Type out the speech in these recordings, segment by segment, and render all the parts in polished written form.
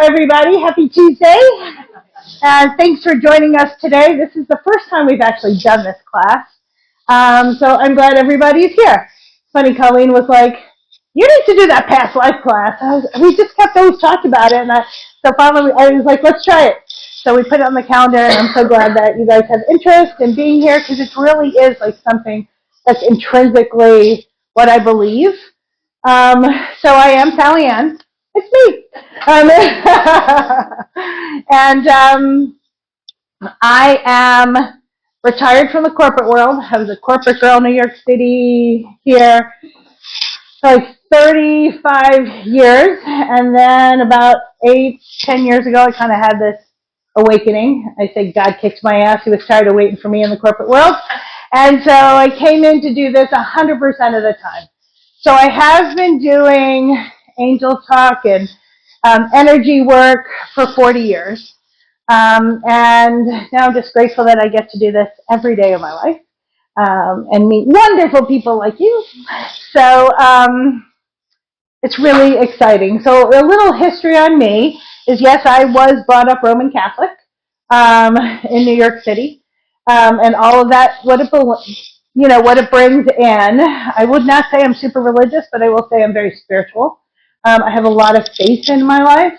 everybody. Happy Tuesday. Thanks for joining us today. This is the first time we've actually done this class. So I'm glad everybody's here. Funny, Colleen was like, you need to do that past life class. We just kept always talking about it. So finally I was like, let's try it. So we put it on the calendar, and I'm so glad that you guys have interest in being here, because it really is like something that's intrinsically what I believe. So I am Sallyann. It's me. I am retired from the corporate world. I was a corporate girl in New York City here for like 35 years. And then about 10 years ago, I kind of had this awakening. I say God kicked my ass. He was tired of waiting for me in the corporate world. And so I came in to do this 100% of the time. So I have been doing angel talk and energy work for 40 years. And now I'm just grateful that I get to do this every day of my life and meet wonderful people like you. So it's really exciting. So a little history on me is, yes, I was brought up Roman Catholic in New York City. And all of that, what it brings in. I would not say I'm super religious, but I will say I'm very spiritual. I have a lot of faith in my life.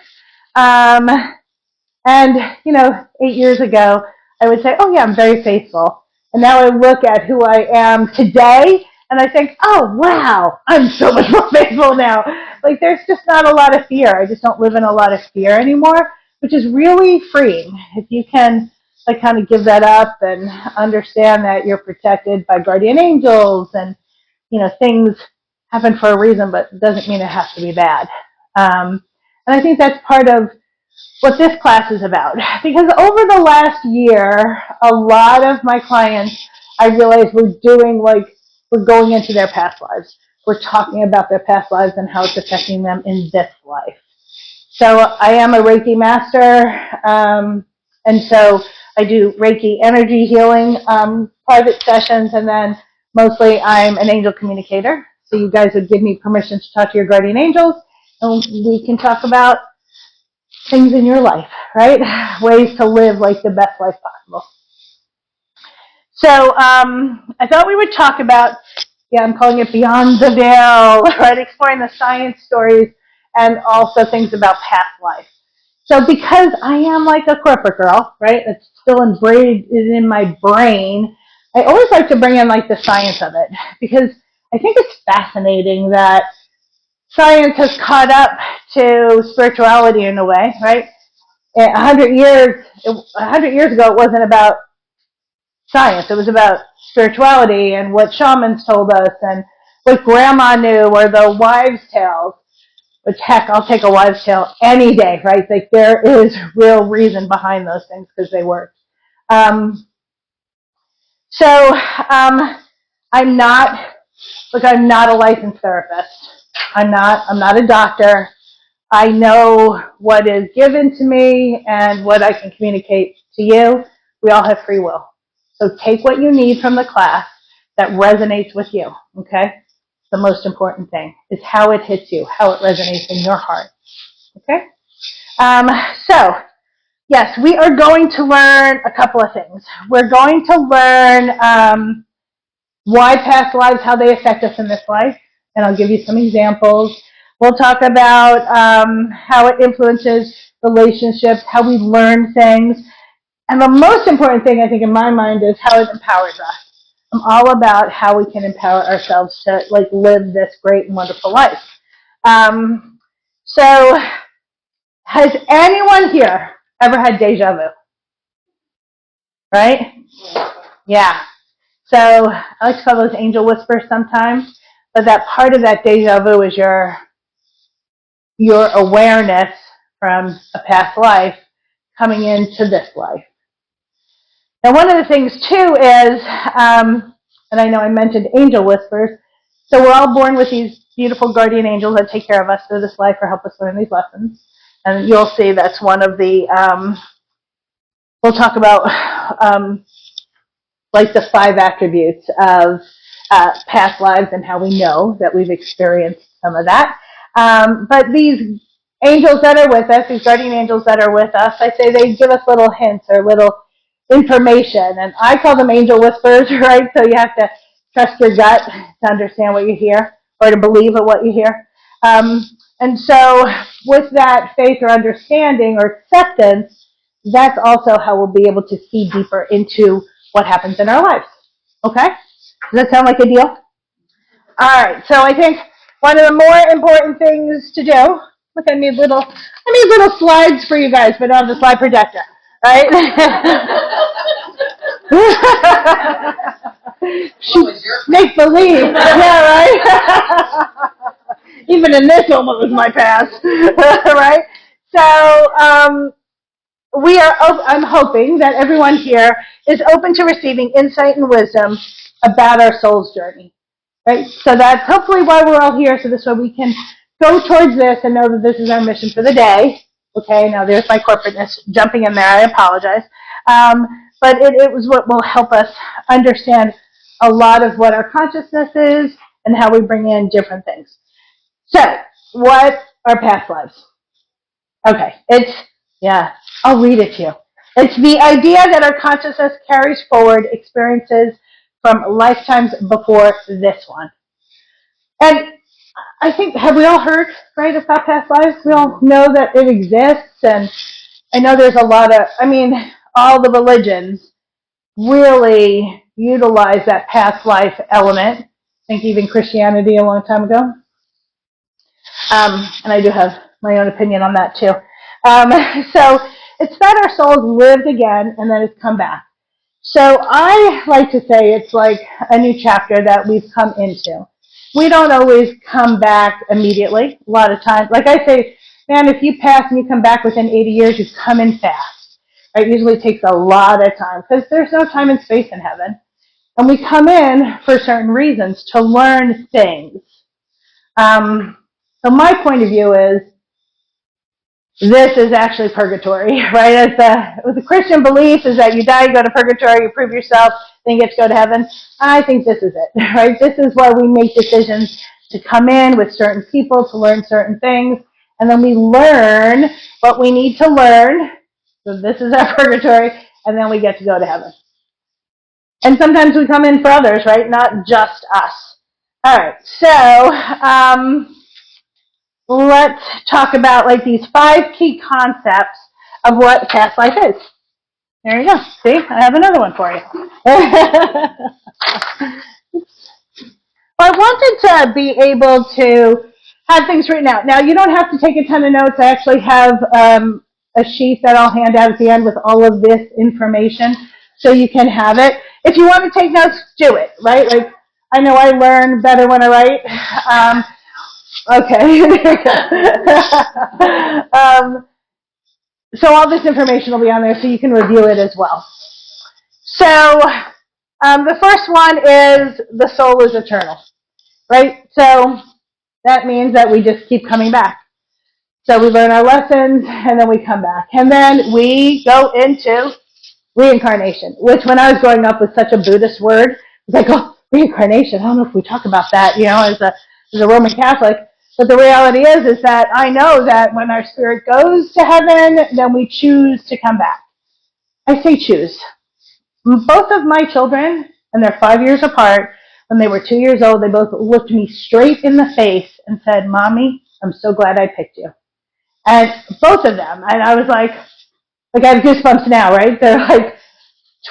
And 8 years ago, I would say, oh yeah, I'm very faithful. And now I look at who I am today, and I think, oh wow, I'm so much more faithful now. Like, there's just not a lot of fear. I just don't live in a lot of fear anymore, which is really freeing. If you can kind of give that up and understand that you're protected by guardian angels, and things happen for a reason, but it doesn't mean it has to be bad. And I think that's part of what this class is about, because over the last year, a lot of my clients, I realized, we're going into their past lives. We're talking about their past lives and how it's affecting them in this life. So I am a Reiki master, and so I do Reiki energy healing, private sessions, and then mostly I'm an angel communicator. So you guys would give me permission to talk to your guardian angels, and we can talk about things in your life, right? Ways to live like the best life possible. So I thought we would talk about, I'm calling it Beyond the Veil, right? Exploring the science stories and also things about past life. So because I am like a corporate girl, right? It's still ingrained in my brain. I always like to bring in like the science of it, because I think it's fascinating that science has caught up to spirituality in a way, right? 100 years ago, it wasn't about science. It was about spirituality and what shamans told us and what grandma knew, or the wives' tales. Which, heck, I'll take a wives' tale any day, right? Like, there is real reason behind those things because they worked. I'm not a licensed therapist. I'm not a doctor. I know what is given to me and what I can communicate to you. We all have free will. So take what you need from the class that resonates with you, okay? The most important thing is how it hits you, how it resonates in your heart, okay? So, yes, we are going to learn a couple of things. We're going to learn why past lives, how they affect us in this life, and I'll give you some examples. We'll talk about how it influences relationships, how we learn things, and the most important thing, I think, in my mind, is how it empowers us. I'm all about how we can empower ourselves to live this great and wonderful life. So, has anyone here ever had deja vu? Right? Yeah. So I like to call those angel whispers sometimes, but that part of that deja vu is your awareness from a past life coming into this life. Now, one of the things, too, is, and I know I mentioned angel whispers, so we're all born with these beautiful guardian angels that take care of us through this life or help us learn these lessons. And you'll see that's one of the, we'll talk about the 5 attributes of past lives and how we know that we've experienced some of that. But these angels that are with us, these guardian angels that are with us, I say they give us little hints or little information. And I call them angel whisperers, right? So you have to trust your gut to understand what you hear or to believe in what you hear. And so with that faith or understanding or acceptance, that's also how we'll be able to see deeper into what happens in our lives. Okay? Does that sound like a deal? All right. So I think one of the more important things to do. Look, I need little slides for you guys, but I don't have the slide projector, right? Make believe, yeah, right. Even in this one, what was my past, right? So I'm hoping that everyone here is open to receiving insight and wisdom about our soul's journey, right? So that's hopefully why we're all here, so this way we can go towards this and know that this is our mission for the day. Okay, now there's my corporateness jumping in there. I apologize. But it was what will help us understand a lot of what our consciousness is and how we bring in different things. So, what are past lives? Okay, I'll read it to you. It's the idea that our consciousness carries forward experiences from lifetimes before this one. And I think, have we all heard, right, about past lives? We all know that it exists, and I know there's a lot of, all the religions really utilize that past life element. I think even Christianity a long time ago. And I do have my own opinion on that too. So it's that our souls lived again and then it's come back. So I like to say it's like a new chapter that we've come into. We don't always come back immediately. A lot of times, like I say, man, if you pass and you come back within 80 years, you come in fast. It usually takes a lot of time because there's no time and space in heaven. And we come in for certain reasons to learn things. So my point of view is this is actually purgatory, right? The Christian belief is that you die, you go to purgatory, you prove yourself, then you get to go to heaven. I think this is it, right? This is why we make decisions to come in with certain people, to learn certain things, and then we learn what we need to learn. So this is our purgatory, and then we get to go to heaven. And sometimes we come in for others, right? Not just us. All right, so let's talk about like these 5 key concepts of what past life is. There you go. See, I have another one for you. Well, I wanted to be able to have things written out. Now, you don't have to take a ton of notes. I actually have a sheet that I'll hand out at the end with all of this information so you can have it. If you want to take notes, do it, right? Like, I know I learn better when I write. Okay. So all this information will be on there so you can review it as well. So the first one is the soul is eternal, right? So that means that we just keep coming back. So we learn our lessons and then we come back. And then we go into reincarnation, which when I was growing up was such a Buddhist word. It was like, oh, reincarnation. I don't know if we talk about that, as a Roman Catholic. But the reality is that I know that when our spirit goes to heaven, then we choose to come back. I say choose. Both of my children, and they're 5 years apart, when they were 2 years old, they both looked me straight in the face and said, Mommy, I'm so glad I picked you. And both of them, and I was like I have goosebumps now, right? They're like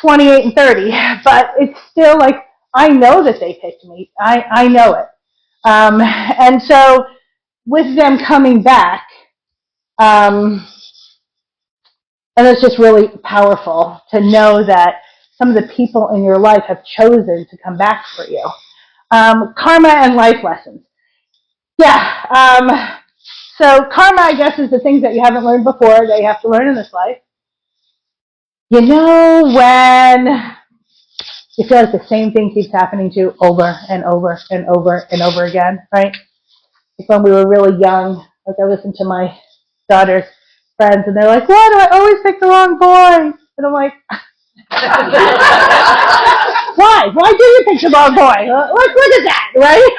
28 and 30, but it's still like, I know that they picked me. I know it. And so with them coming back, and it's just really powerful to know that some of the people in your life have chosen to come back for you. Karma and life lessons. Yeah. So karma, I guess, is the things that you haven't learned before that you have to learn in this life. You know when you feel like the same thing keeps happening to you over and over and over and over again, right? Like when we were really young, like I listened to my daughter's friends and they're like, why do I always pick the wrong boy? And I'm like, why? Why do you pick the wrong boy? Look at that, right?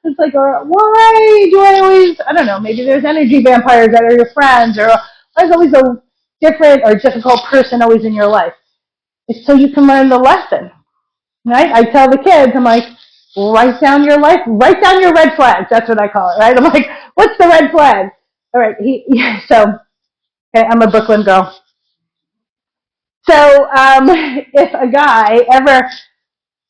It's like, or why do I always, I don't know, maybe there's energy vampires that are your friends, or there's always a different or difficult person always in your life. It's so you can learn the lesson, right? I tell the kids, I'm like, write down your life, write down your red flags. That's what I call it, right? I'm like, what's the red flag? All right, so okay, I'm a Brooklyn girl. So if a guy ever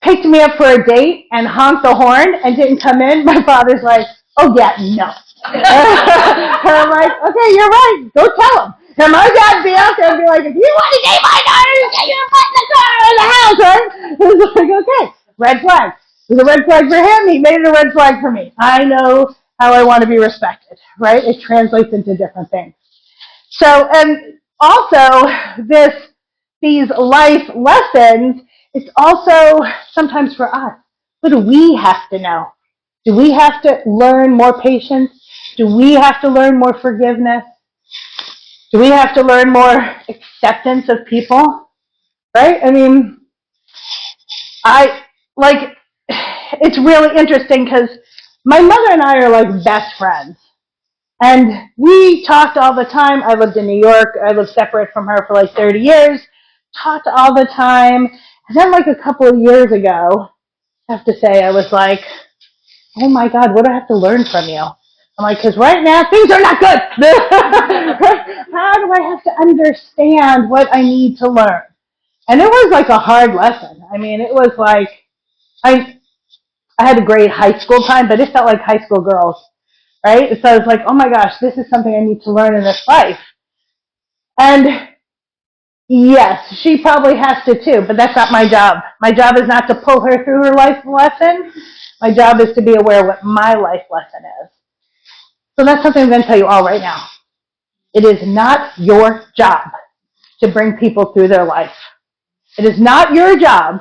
picked me up for a date and honked the horn and didn't come in, my father's like, oh yeah, no. And I'm like, okay, you're right, go tell him. And my dad would be out there and be like, if you want to date my daughter, get your butt in the car or in the house, right? It was like, okay, red flag. It was a red flag for him, he made it a red flag for me. I know how I want to be respected, right? It translates into different things. So, and also these life lessons, it's also sometimes for us. What do we have to know? Do we have to learn more patience? Do we have to learn more forgiveness? Do we have to learn more acceptance of people? Right? I mean, it's really interesting because my mother and I are like best friends. And we talked all the time. I lived in New York. I lived separate from her for like 30 years. Talked all the time. And then like a couple of years ago, I have to say, I was like, oh my God, what do I have to learn from you? I'm like, because right now things are not good. How do I have to understand what I need to learn? And it was like a hard lesson. I mean, it was like, I had a great high school time, but it felt like high school girls. Right? So I was like, oh my gosh, this is something I need to learn in this life. And yes, she probably has to too, but that's not my job. My job is not to pull her through her life lesson. My job is to be aware of what my life lesson is. So that's something I'm going to tell you all right now. It is not your job to bring people through their life. It is not your job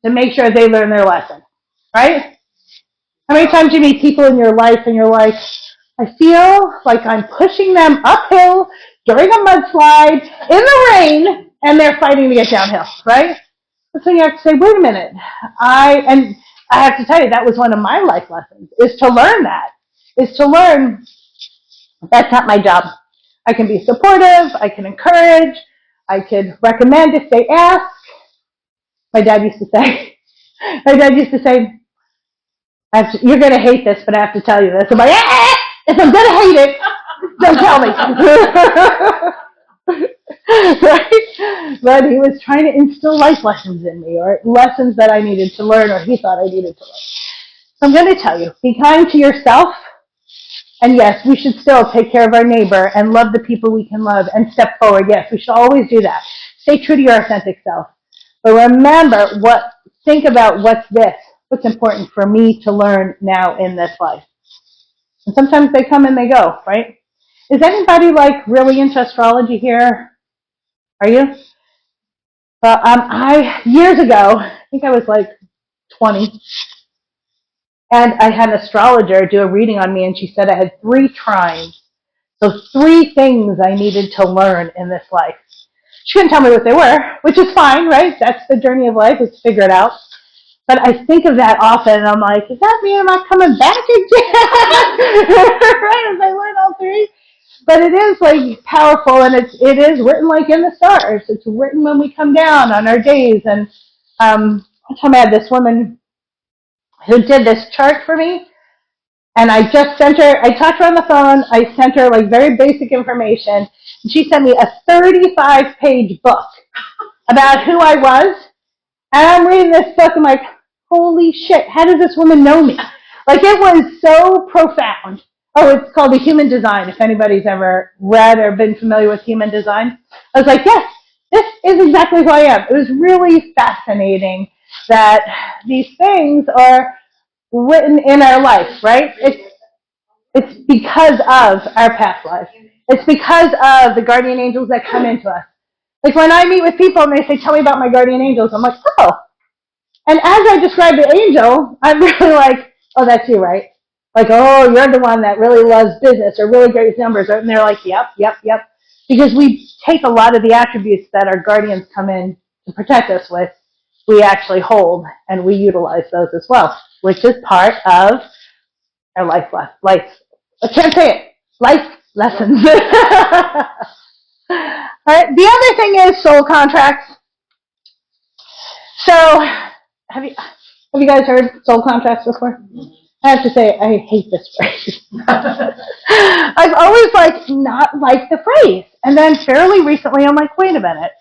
to make sure they learn their lesson. Right? How many times do you meet people in your life and you're like, I feel like I'm pushing them uphill during a mudslide in the rain, and they're fighting to get downhill, right? So you have to say, wait a minute. I have to tell you, that was one of my life lessons, is to learn that. Is to learn that's not my job. I can be supportive, I can encourage, I could recommend if they ask. My dad used to say, you're going to hate this, but I have to tell you this. I'm like, if I'm going to hate it, don't tell me. Right? But he was trying to instill life lessons in me, or lessons that I needed to learn, or he thought I needed to learn. So I'm going to tell you, be kind to yourself. And yes, we should still take care of our neighbor and love the people we can love and step forward. Yes, we should always do that. Stay true to your authentic self. But remember, think about what's important for me to learn now in this life. And sometimes they come and they go, right? Is anybody like really into astrology here? Are you? Well, years ago, I think I was like 20, and I had an astrologer do a reading on me, and she said I had 3 trines. So 3 things I needed to learn in this life. She couldn't tell me what they were, which is fine, right? That's the journey of life, is to figure it out. But I think of that often, and I'm like, does that mean I'm not coming back again? Right, as I learn all 3? But it is like powerful, and it is written like in the stars. It's written when we come down on our days. And one time I had this woman who did this chart for me, and I just sent her, I talked to her on the phone, I sent her like very basic information, and she sent me a 35-page book about who I was. And I'm reading this book, I'm like, holy shit, how does this woman know me? Like, it was so profound. Oh, it's called The Human Design, if anybody's ever read or been familiar with human design. I was like, yes, this is exactly who I am. It was really fascinating that these things are written in our life, right? It's because of our past lives. It's because of the guardian angels that come into us. Like when I meet with people and they say, tell me about my guardian angels, I'm like, oh. And as I describe the angel, I'm really like, oh, that's you, right? Like, oh, you're the one that really loves business or really great with numbers. And they're like, yep. Because we take a lot of the attributes that our guardians come in to protect us with, we actually hold, and we utilize those as well, which is part of I can't say it. Life lessons. All right. The other thing is soul contracts. So, have you guys heard soul contracts before? I have to say, I hate this phrase. I've always not liked the phrase. And then fairly recently, I'm like, wait a minute.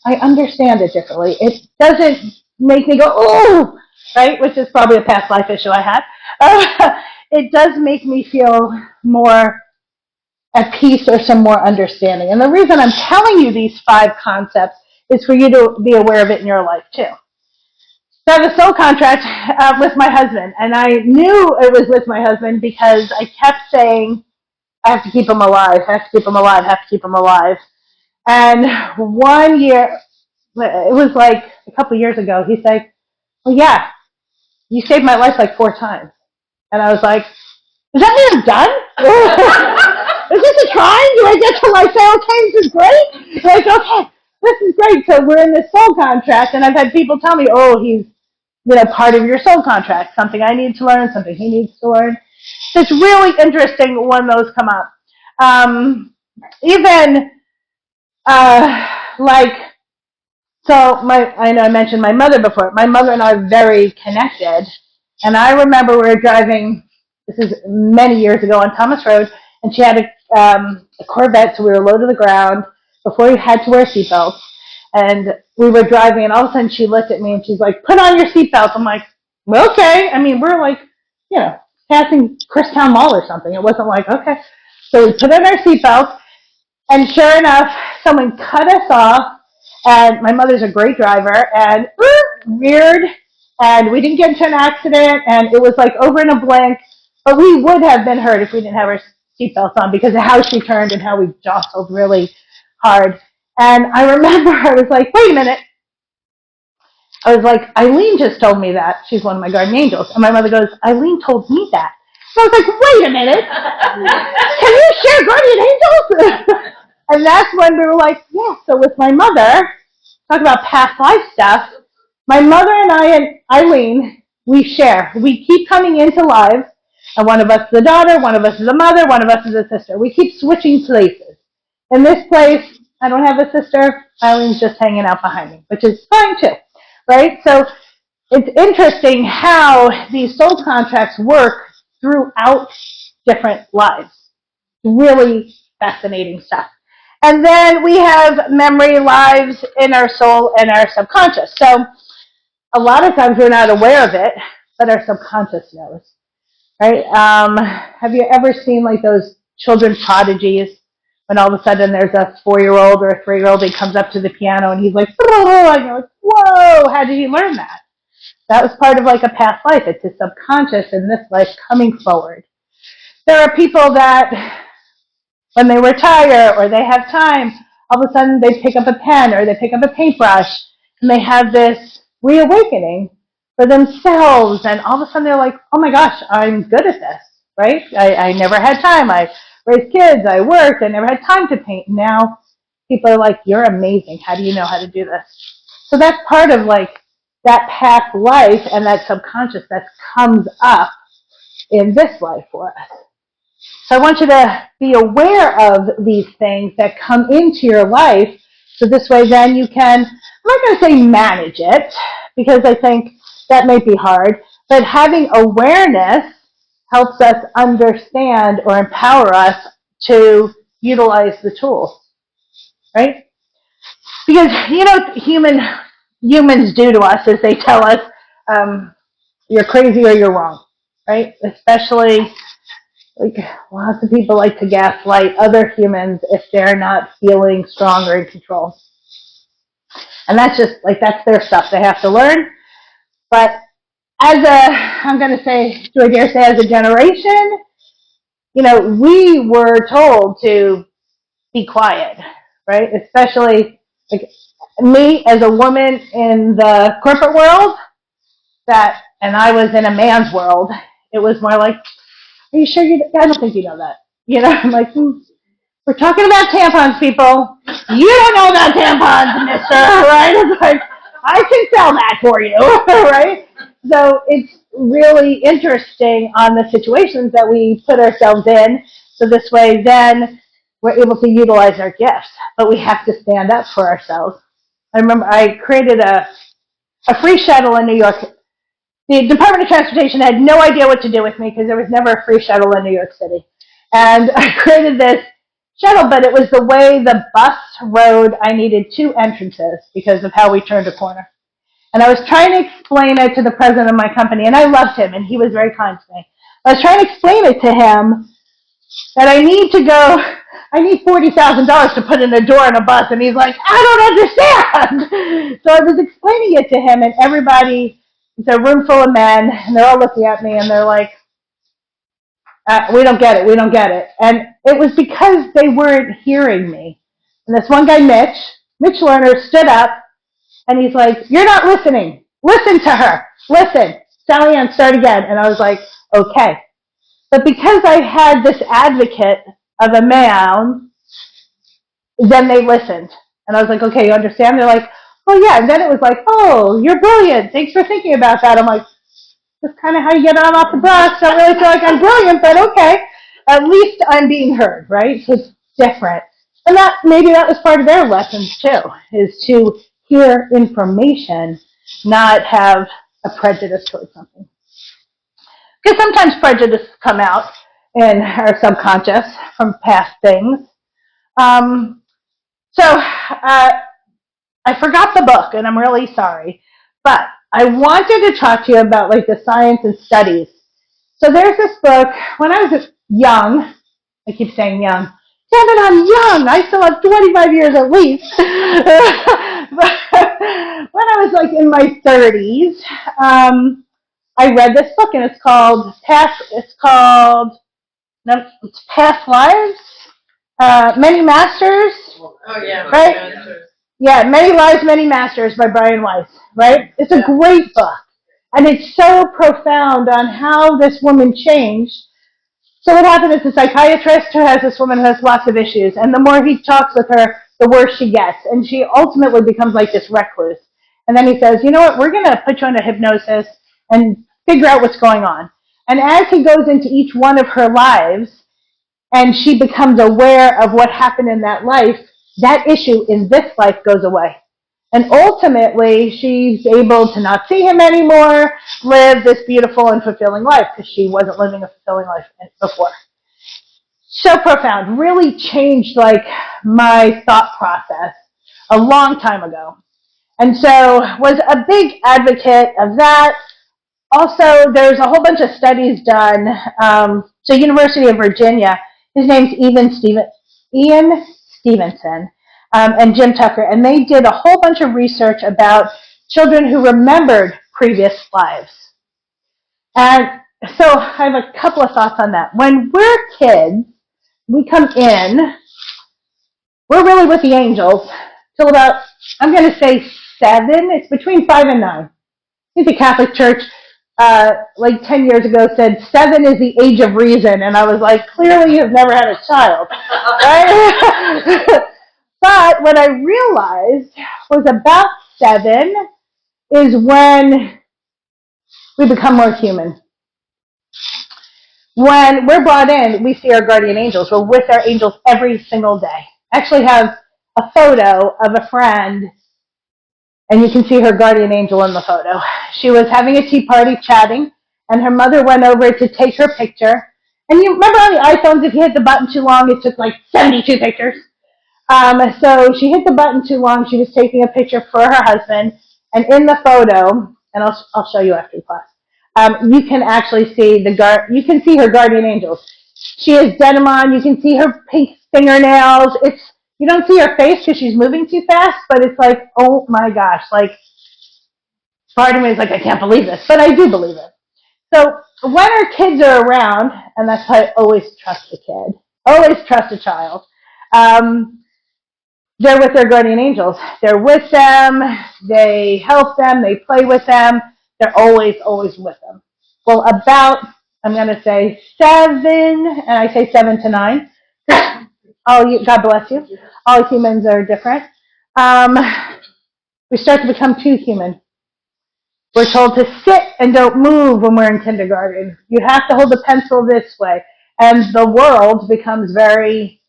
I understand it differently. It doesn't make me go, oh, right? Which is probably a past life issue I had. It does make me feel more at peace or some more understanding. And the reason I'm telling you these 5 concepts is for you to be aware of it in your life too. So I have a soul contract with my husband, and I knew it was with my husband because I kept saying, I have to keep him alive, I have to keep him alive, I have to keep him alive. And one year, it was like a couple years ago, he said, well, yeah, you saved my life 4 times. And I was like, does that mean I'm done? Is this a trying? Do I get to say, okay, this is great? Okay, this is great. So we're in this soul contract, and I've had people tell me, oh, he's part of your soul contract, something I need to learn, something he needs to learn. So it's really interesting when those come up. I know I mentioned my mother before. My mother and I are very connected, and I remember we were driving, this is many years ago, on Thomas Road, and she had a Corvette, so we were low to the ground before we had to wear seatbelts. And we were driving, and all of a sudden she looked at me, and she's like, put on your seatbelt. I'm like, well, okay. I mean, we're passing Christown Mall or something. It wasn't okay. So we put on our seatbelts, and sure enough, someone cut us off, and my mother's a great driver, and reared, and we didn't get into an accident, and it was over in a blink, but we would have been hurt if we didn't have our seatbelts on because of how she turned and how we jostled really hard. And I remember I was like, wait a minute. I was like, Eileen just told me that. She's one of my guardian angels. And my mother goes, Eileen told me that. So I was like, wait a minute. Can you share guardian angels? And that's when we were like, yeah. So with my mother, talk about past life stuff, my mother and I and Eileen, we share. We keep coming into lives, and one of us is a daughter, one of us is a mother, one of us is a sister. We keep switching places. In this place, I don't have a sister. Eileen's just hanging out behind me, which is fine too, right? So it's interesting how these soul contracts work throughout different lives. Really fascinating stuff. And then we have memory lives in our soul and our subconscious. So a lot of times we're not aware of it, but our subconscious knows, right? Have you ever seen those children prodigies? When all of a sudden there's a 4-year-old or a 3-year-old, he comes up to the piano and he's like, oh, and you're like, whoa, how did he learn that? That was part of a past life. It's his subconscious in this life coming forward. There are people that when they retire or they have time, all of a sudden they pick up a pen or they pick up a paintbrush and they have this reawakening for themselves, and all of a sudden they're like, oh my gosh, I'm good at this, right? I never had time. I raised kids, I worked, I never had time to paint. Now people are like, you're amazing. How do you know how to do this? So that's part of that past life and that subconscious that comes up in this life for us. So I want you to be aware of these things that come into your life, so this way then you can, I'm not going to say manage it, because I think that may be hard, but having awareness helps us understand or empower us to utilize the tools, right? Because humans do to us is they tell us you're crazy or you're wrong, right? Especially lots of people like to gaslight other humans if they're not feeling strong or in control. And that's just that's their stuff they have to learn. But I'm going to say, do I dare say as a generation, we were told to be quiet, right? Especially me as a woman in the corporate world, and I was in a man's world. It was more like, are you sure I don't think you know that. I'm like, we're talking about tampons, people. You don't know about tampons, mister, right? It's like, I can sell that for you, right? So it's really interesting on the situations that we put ourselves in. So this way, then we're able to utilize our gifts, but we have to stand up for ourselves. I remember I created a free shuttle in New York. The Department of Transportation had no idea what to do with me because there was never a free shuttle in New York City. And I created this shuttle, but it was the way the bus rode. I needed two entrances because of how we turned a corner. And I was trying to explain it to the president of my company, and I loved him, and he was very kind to me. I was trying to explain it to him that I need $40,000 to put in a door on a bus, and he's like, I don't understand. So I was explaining it to him, and everybody, it's a room full of men, and they're all looking at me, and they're like, we don't get it. And it was because they weren't hearing me. And this one guy, Mitch Lerner, stood up, and he's like, you're not listening. Listen to her. Listen. Sallyann, start again. And I was like, okay. But because I had this advocate of a man, then they listened. And I was like, okay, you understand? They're like, oh, yeah. And then it was like, oh, you're brilliant. Thanks for thinking about that. I'm like, that's kind of how you get on off the bus. Don't really feel like I'm brilliant, but okay. At least I'm being heard, right? So it's different. And maybe that was part of their lessons, too, is to hear information, not have a prejudice towards something. Because sometimes prejudice come out in our subconscious from past things. I forgot the book, and I'm really sorry. But I wanted to talk to you about like the science and studies. So there's this book, when I was young, I keep saying young, damn it, I'm young. I still have 25 years at least. But when I was like in my 30s, I read this book, and it's called PastLives, Many Masters. Oh yeah, right? Masters. Yeah, Many Lives, Many Masters by Brian Weiss, right? It's a great book. And it's so profound on how this woman changed. So what happened is a psychiatrist who has this woman who has lots of issues, and the more he talks with her, the worse she gets. And she ultimately becomes like this recluse. And then he says, you know what, we're going to put you under hypnosis and figure out what's going on. And as he goes into each one of her lives, and she becomes aware of what happened in that life, that issue in this life goes away. And ultimately, she's able to not see him anymore, live this beautiful and fulfilling life, because she wasn't living a fulfilling life before. So profound. Really changed like my thought process a long time ago. And so was a big advocate of that. Also, there's a whole bunch of studies done. So University of Virginia, his name's Ian Stevenson, and Jim Tucker, and they did a whole bunch of research about children who remembered previous lives. And so I have a couple of thoughts on that. When we're kids, we come in, we're really with the angels till about, I'm going to say 7. It's between 5 and 9. I think the Catholic Church, like 10 years ago, said 7 is the age of reason. And I was like, clearly you've never had a child. Right? But what I realized was about 7 is when we become more human. When we're brought in, we see our guardian angels. We're with our angels every single day. I actually have a photo of a friend, and you can see her guardian angel in the photo. She was having a tea party chatting, and her mother went over to take her picture. And you remember on the iPhones, if you hit the button too long, it took like 72 pictures. So she hit the button too long. She was taking a picture for her husband. And in the photo, and I'll show you after class, you can actually see you can see her guardian angels. She has denim on. You can see her pink fingernails. You don't see her face because she's moving too fast, but it's like, oh my gosh, like, part of me is like, I can't believe this, but I do believe it. So when our kids are around, and that's why I always trust a kid, always trust a child, they're with their guardian angels. They're with them, they help them, they play with them, they're always, always with them. Well, about, I'm going to say 7, and I say 7 to 9. God bless you. All humans are different. We start to become too human. We're told to sit and don't move when we're in kindergarten. You have to hold the pencil this way. And the world becomes very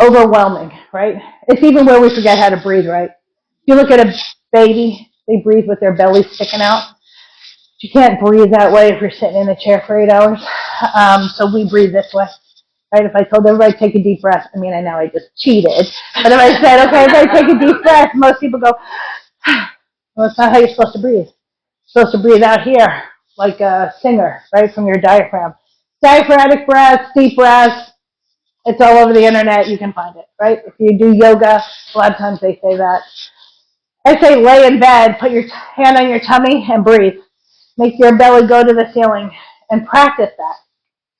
overwhelming, right? It's even where we forget how to breathe, right? If you look at a baby, they breathe with their belly sticking out. You can't breathe that way if you're sitting in a chair for 8 hours. So we breathe this way. Right? If I told everybody to take a deep breath, I mean, I know I just cheated. But if I said, okay, everybody take a deep breath, most people go, well, it's not how you're supposed to breathe. You're supposed to breathe out here, like a singer, right, from your diaphragm. Diaphragmatic breaths, deep breaths, it's all over the internet. You can find it, right? If you do yoga, a lot of times they say that. I say lay in bed, put your hand on your tummy, and breathe. Make your belly go to the ceiling and practice that.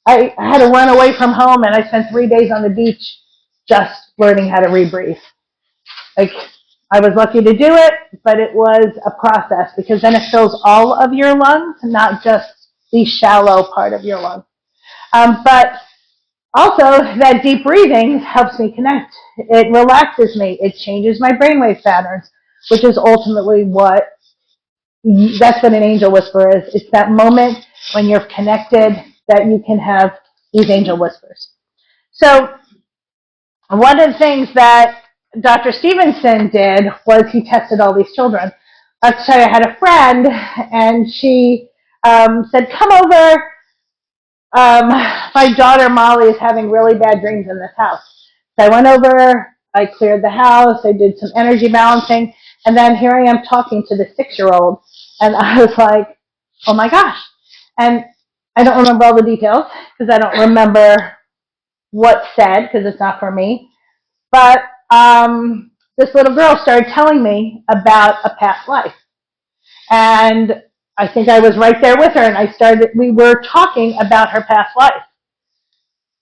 I had to run away from home, and I spent 3 days on the beach just learning how to rebreathe. Like, I was lucky to do it, but it was a process because then it fills all of your lungs, not just the shallow part of your lung. But also, that deep breathing helps me connect. It relaxes me. It changes my brainwave patterns, which is ultimately that's what an angel whisper is. It's that moment when you're connected that you can have these angel whispers. So one of the things that Dr. Stevenson did was he tested all these children. I'll tell you, I had a friend, and she said, come over. My daughter Molly is having really bad dreams in this house. So I went over, I cleared the house, I did some energy balancing, and then here I am talking to the 6-year-old, and I was like, oh my gosh. And I don't remember all the details because I don't remember what's said because it's not for me. But this little girl started telling me about a past life. And I think I was right there with her, and we were talking about her past life.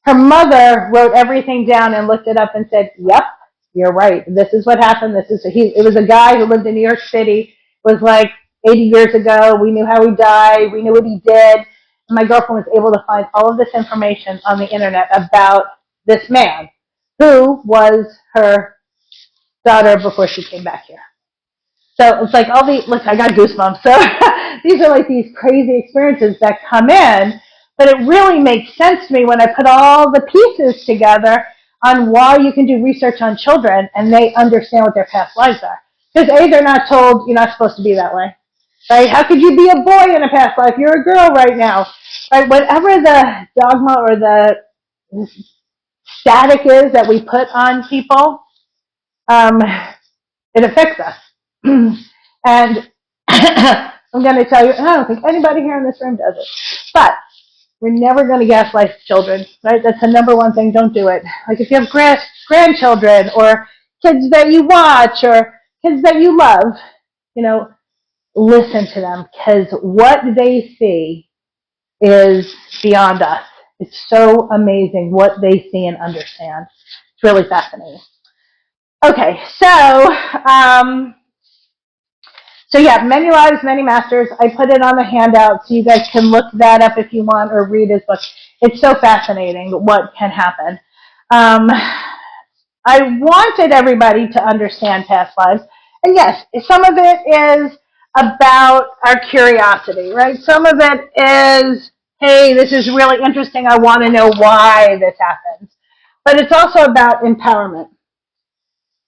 Her mother wrote everything down and looked it up and said, yep, you're right. This is what happened. It was a guy who lived in New York City. It was like 80 years ago. We knew how he died. We knew what he did. And my girlfriend was able to find all of this information on the internet about this man who was her daughter before she came back here. So it's like look, I got goosebumps. So these are like these crazy experiences that come in, but it really makes sense to me when I put all the pieces together on why you can do research on children and they understand what their past lives are. Because A, they're not told you're not supposed to be that way. Right? How could you be a boy in a past life? You're a girl right now. Right? Whatever the dogma or the static is that we put on people, it affects us. And I'm going to tell you, and I don't think anybody here in this room does it, but we're never going to gaslight children, right? That's the number one thing. Don't do it. Like if you have grandchildren or kids that you watch or kids that you love, listen to them because what they see is beyond us. It's so amazing what they see and understand. It's really fascinating. Okay, so yeah, Many Lives, Many Masters. I put it on the handout so you guys can look that up if you want or read his book. It's so fascinating what can happen. I wanted everybody to understand past lives. And yes, some of it is about our curiosity, right? Some of it is, hey, this is really interesting. I want to know why this happens. But it's also about empowerment.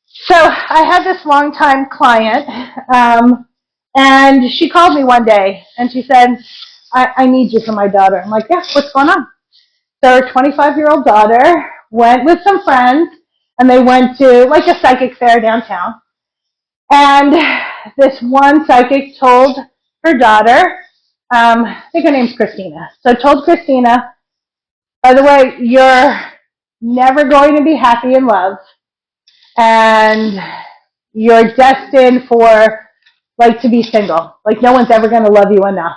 So I had this longtime client, and she called me one day, and she said, I need you for my daughter. I'm like, yeah, what's going on? So her 25-year-old daughter went with some friends, and they went to like a psychic fair downtown. And this one psychic told her daughter, I think her name's Christina, so told Christina, by the way, you're never going to be happy in love, and you're destined for, like, to be single. Like, no one's ever going to love you enough.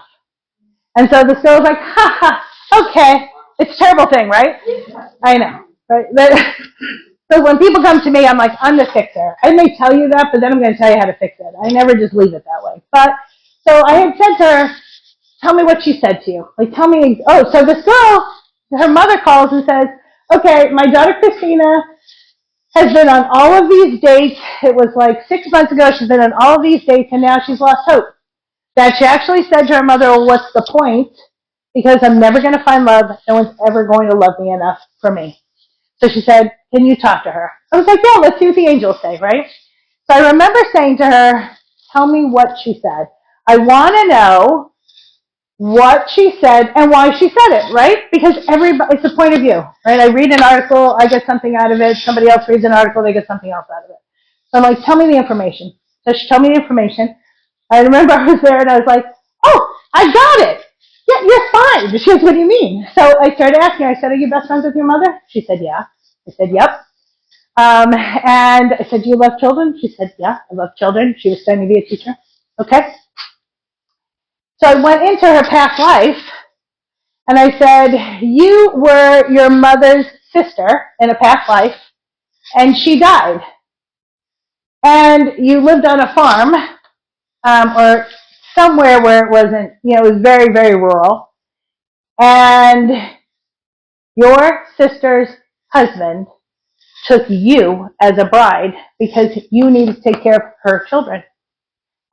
And so this girl was like, ha ha, okay. It's a terrible thing, right? I know. Right? So when people come to me, I'm like, I'm the fixer. I may tell you that, but then I'm going to tell you how to fix it. I never just leave it that way. But, so I had said to her, tell me what she said to you. Like, tell me, so this girl, her mother calls and says, okay, my daughter Christina has been on all of these dates. It was like 6 months ago. She's been on all of these dates, and now she's lost hope. that she actually said to her mother, well, what's the point? Because I'm never going to find love. No one's ever going to love me enough for me. So she said, can you talk to her? I was like, yeah, let's see what the angels say, right? So I remember saying to her, tell me what she said. I want to know what she said and why she said it, right? Because it's a point of view, right? I read an article, I get something out of it. Somebody else reads an article, they get something else out of it. So I'm like, tell me the information. So she told me the information. I remember I was there and I was like, oh, I got it. Yeah, you're fine. She goes, what do you mean? So I started asking her, I said, are you best friends with your mother? She said, yeah. I said, yep. And I said, do you love children? She said, yeah, I love children. She was studying to be a teacher. Okay. So I went into her past life and I said, you were your mother's sister in a past life and she died. And you lived on a farm or somewhere where it wasn't, it was very, very rural. And your sister's husband took you as a bride because you needed to take care of her children.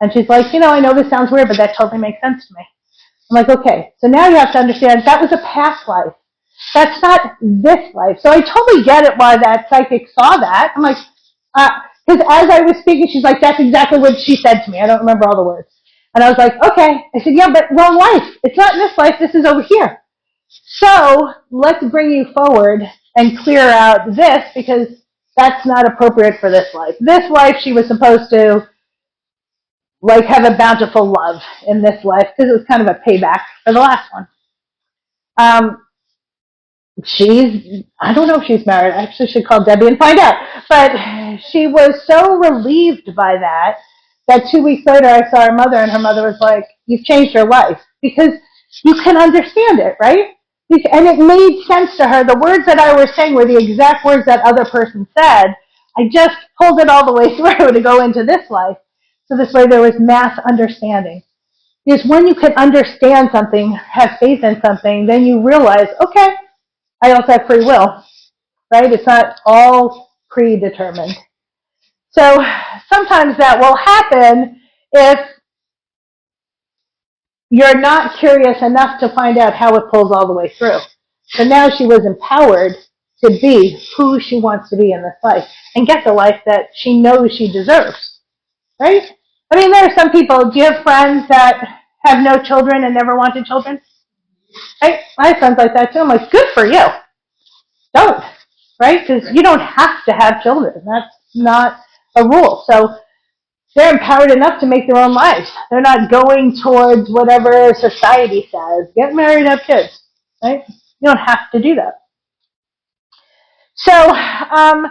And she's like, I know this sounds weird, but that totally makes sense to me. I'm like, okay, so now you have to understand that was a past life. That's not this life. So I totally get it why that psychic saw that. I'm like, because as I was speaking, she's like, that's exactly what she said to me. I don't remember all the words. And I was like, okay. I said, yeah, but wrong life. It's not in this life. This is over here. So let's bring you forward and clear out this because that's not appropriate for this life. This life, she was supposed to have a bountiful love in this life because it was kind of a payback for the last one. I don't know if she's married. I actually should call Debbie and find out. But she was so relieved by that 2 weeks later I saw her mother and her mother was like, you've changed your life because you can understand it, right? And it made sense to her. The words that I was saying were the exact words that other person said. I just pulled it all the way through to go into this life. So this way there was mass understanding. Because when you can understand something, have faith in something, then you realize, okay, I also have free will, right? It's not all predetermined. So sometimes that will happen if you're not curious enough to find out how it pulls all the way through. So now she was empowered to be who she wants to be in this life and get the life that she knows she deserves, right? I mean, there are some people, do you have friends that have no children and never wanted children? Right? I have friends like that too. I'm like, good for you. Don't, right? Because you don't have to have children. That's not a rule. So they're empowered enough to make their own lives. They're not going towards whatever society says. Get married, have kids, right? You don't have to do that. So some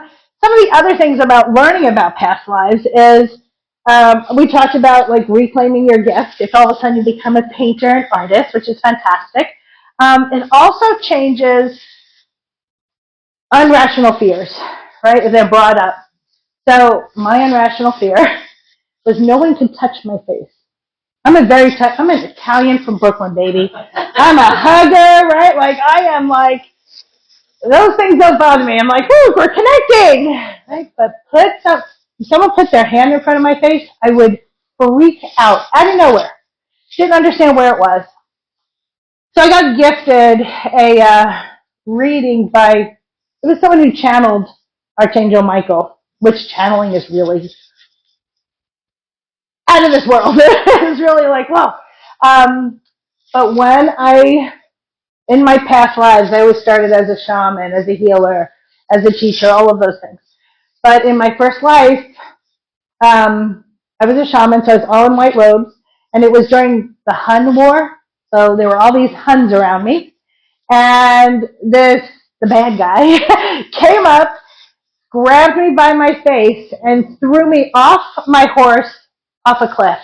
of the other things about learning about past lives is we talked about reclaiming your gift. If all of a sudden you become a painter and artist, which is fantastic. It also changes unrational fears, right? If they're brought up. So my unrational fear was no one can touch my face. I'm an Italian from Brooklyn, baby. I'm a hugger, right? I am those things don't bother me. I'm like, ooh, we're connecting, right? But if someone put their hand in front of my face, I would freak out of nowhere. Didn't understand where it was. So I got gifted a reading it was someone who channeled Archangel Michael, which channeling is really out of this world. It was really whoa. But in my past lives, I always started as a shaman, as a healer, as a teacher, all of those things. But in my first life, I was a shaman, so I was all in white robes, and it was during the Hun War, so there were all these Huns around me, and the bad guy, came up, grabbed me by my face, and threw me off my horse off a cliff.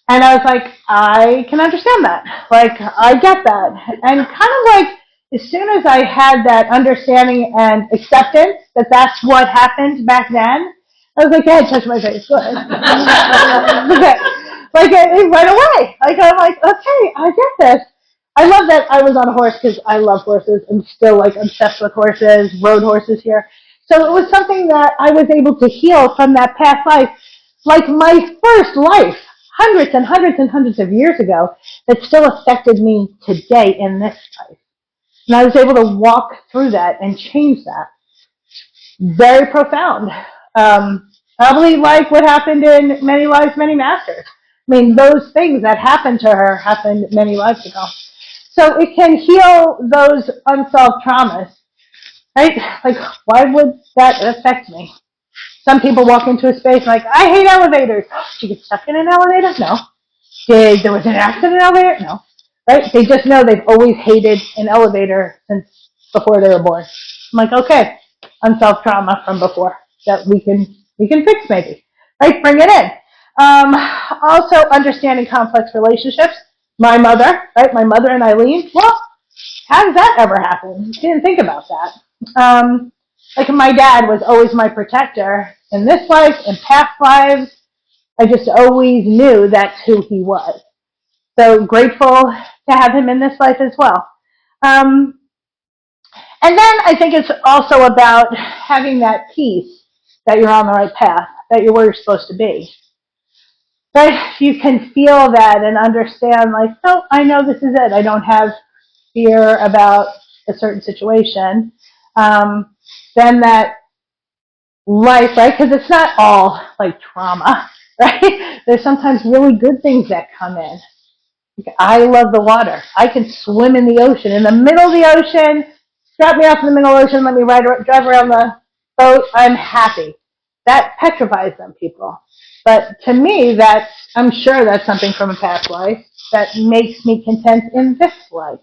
And I was like, I can understand that. I get that. And kind of as soon as I had that understanding and acceptance that that's what happened back then, I was like, go ahead, touch my face. Go ahead. It went away. I'm like, okay, I get this. I love that I was on a horse because I love horses. I'm still obsessed with horses, rode horses here. So it was something that I was able to heal from that past life. My first life. hundreds and hundreds and hundreds of years ago that still affected me today in this life. And I was able to walk through that and change that. Very profound. Probably like what happened in Many Lives, Many Masters. I mean, those things that happened to her happened many lives ago. So it can heal those unsolved traumas, right? Like, why would that affect me? Some people walk into a space like, I hate elevators. Did you get stuck in an elevator? No. There was an accident in an elevator? No. Right? They just know they've always hated an elevator since before they were born. I'm like, okay, unsolved trauma from before that we can fix maybe. Right? Bring it in. Also, understanding complex relationships. My mother, right? My mother and Eileen. Well, how did that ever happen? Didn't think about that. Like my dad was always my protector in this life, in past lives. I just always knew that's who he was. So grateful to have him in this life as well. And then I think it's also about having that peace that you're on the right path, that you're where you're supposed to be. But you can feel that and understand, like, oh, I know this is it. I don't have fear about a certain situation. Then that life, right? Because it's not all like trauma, right? There's sometimes really good things that come in. I love the water. I can swim in the ocean. In the middle of the ocean, drop me off in the middle of the ocean, let me drive around the boat. I'm happy. That petrifies some people. But to me, I'm sure that's something from a past life that makes me content in this life.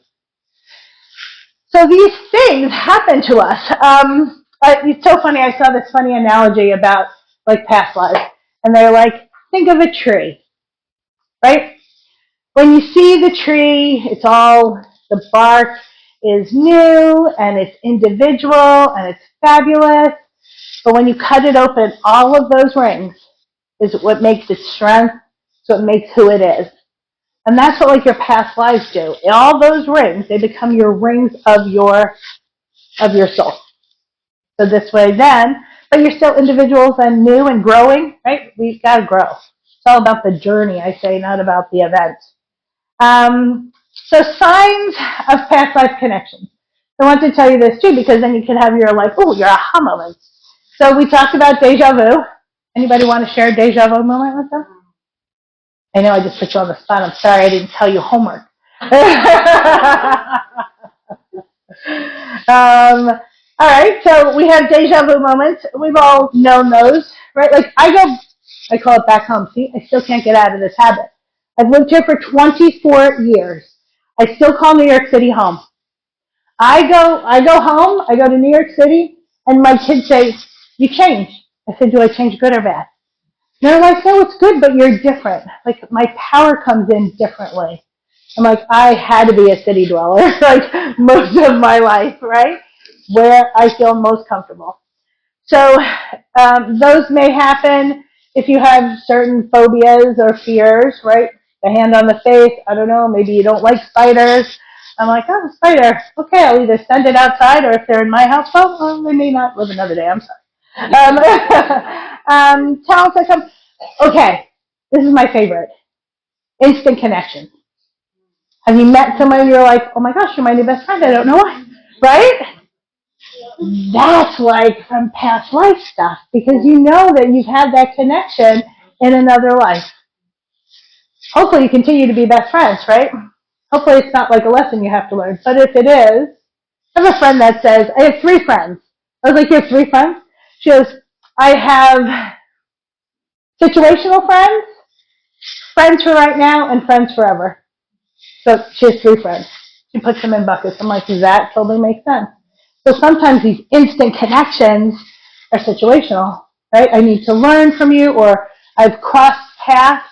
So these things happen to us. It's so funny. I saw this funny analogy about like past lives, and they're like, think of a tree, right? When you see the tree, the bark is new and it's individual and it's fabulous. But when you cut it open, all of those rings is what makes its strength, so it makes who it is. And that's what like your past lives do. All those rings, they become your rings of your soul. So this way then, but you're still individuals and new and growing, right? We've got to grow. It's all about the journey, I say, not about the event. So signs of past life connections. I want to tell you this too, because then you can have your like, oh, your aha moments. So we talked about deja vu. Anybody want to share a deja vu moment with them? I know I just put you on the spot. I'm sorry I didn't tell you homework. All right, so we have deja vu moments. We've all known those, right? Like I call it back home. See, I still can't get out of this habit. I've lived here for 24 years. I still call New York City home. I go home, I go to New York City, and my kids say, you changed. I said, do I change good or bad? And they're like, no, it's good, but you're different. Like, my power comes in differently. I'm like, I had to be a city dweller, like, most of my life, right? Where I feel most comfortable. So, those may happen if you have certain phobias or fears, right? The hand on the face, I don't know, maybe you don't like spiders. I'm like, oh, spider. Okay, I'll either send it outside, or if they're in my house, well, they may not live another day. I'm sorry. Talents that come. Okay, this is my favorite. Instant connection. Have you met someone and you're like, oh my gosh, you're my new best friend. I don't know why. Right? That's like from past life stuff, because you know that you've had that connection in another life. Hopefully you continue to be best friends, right? Hopefully it's not like a lesson you have to learn. But if it is, I have a friend that says, I have 3 friends. I was like, you have 3 friends? She goes, I have situational friends, friends for right now, and friends forever. So she has 3 friends. She puts them in buckets. I'm like, that totally makes sense. So sometimes these instant connections are situational, right? I need to learn from you, or I've crossed paths.